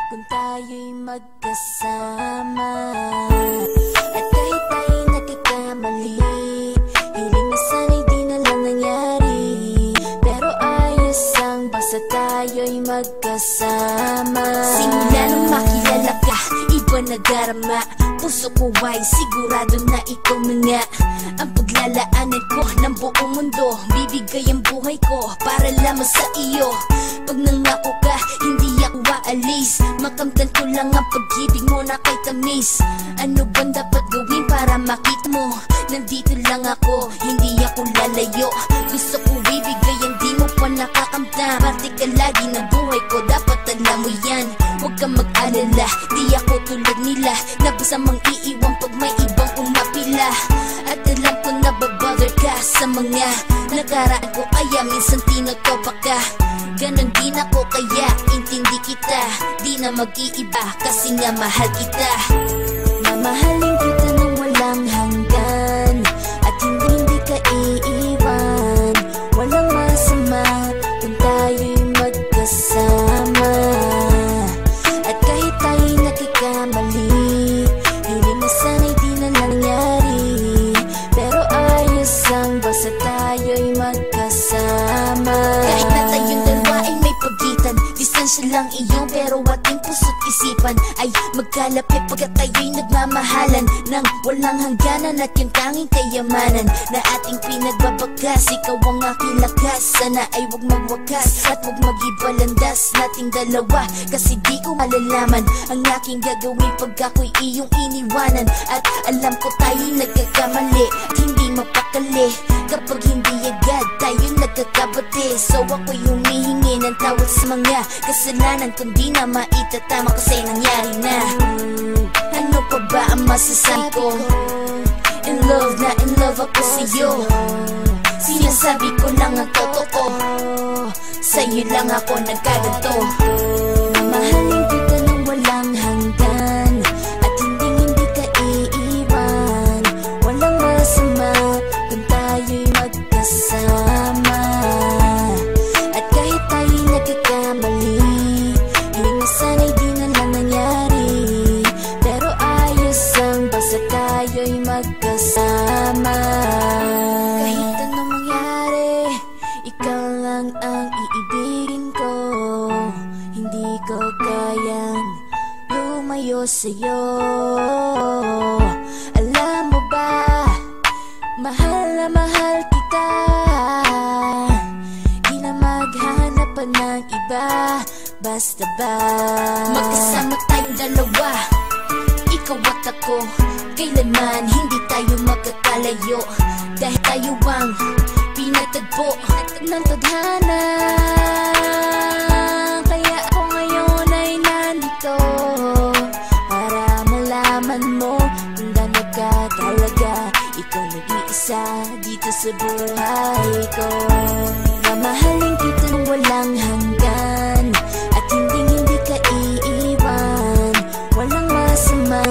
kung tayo'y magkasama. At kahit tayo'y nagkakamali, hiling na sana'y di na lang nangyari. Pero ayos ang basta tayo'y magkasama. Simula nung makilala ka, iba na darama. Puso ko ay sigurado na ikaw na nga ang paglalaanan ko ng buong mundo. Bibigay ang buhay ko para lamang sa iyo. Pag nangako ka, hindi ako aalis. Makamtan ko lang ang pag-ibig mo na kay tamis. Ano bang dapat gawin para makita mo? Nandito lang ako, hindi ako lalayo. Gusto ko ibigay ang di mo pa nakakamta. Parte ka lagi ng buhay ko, dapat alam mo yan. Huwag kang mag-alala, di ako tulad nila na basamang iiwan pag may ibang umapila. At alam ko na babother ka sa mga nakaraan ko, kaya minsan tinotopa ka. Ganon din ako kaya intindi kita. Di na mag-iiba kasi nga mahal kita. Mamahalin kita nang walang hanggan, at hindi ka iiwan. Walang masama kung tayo'y magkasama. At kahit tayo'y nagkakamali, hiling na sana'y di na nangyari. Pero ayos ang basta tayo'y magkasama. Kahit na tayong dalawa ay may pagitan, distansya lang iyon pero ating puso't isipan ay magkalapit pagkat tayo'y nagmamahalan ng walang hangganan. At yung tanging kayamanan na ating pinagbabagas, ikaw ang aking lakas. Sana ay huwag magwakas at huwag mag-ibalandas nating dalawa, kasi di ko malalaman ang aking gagawin pag ako'y iyong iniwanan. At alam ko tayo'y nagkakamali at hindi mapakali kapag hindi agad tayo'y nagkakabati. So ako'y humihingi ng tawad sa mga kasalanan kung di na maitatama kasi nangyari na. Ano pa ba ang masasabi ko? In love na in love ako sa'yo. Sinasabi ko lang ang totoo, sa'yo lang ako nagkaganto. Mamahalin kita nang walang hanggan, at hindi ka iiwan. Walang masama kung tayo'y magkasama. At kahit tayo'y nagkakamali, hiling na sana'y di na lang nangyari. Pero ayos ang basta tayo'y magkasama. Kahit anong mangyari, ikaw lang ang iibigin ko. Hindi ko kayang lumayo sa'yo. Alam mo ba, mahal na mahal kita. Di na maghanap pa ng iba, basta ba magkasama tayong dalawa, ikaw at ako. Kailanman hindi tayo magkakalayo, dahil tayo ang pinatagpo ng tadhana. Kaya ako ngayon ay nandito para malaman mo kung gaano ka talaga. Ikaw nag-iisa dito sa buhay ko. Mamahalin kita nang walang hanggan, at hindi ka iiwan. Walang masama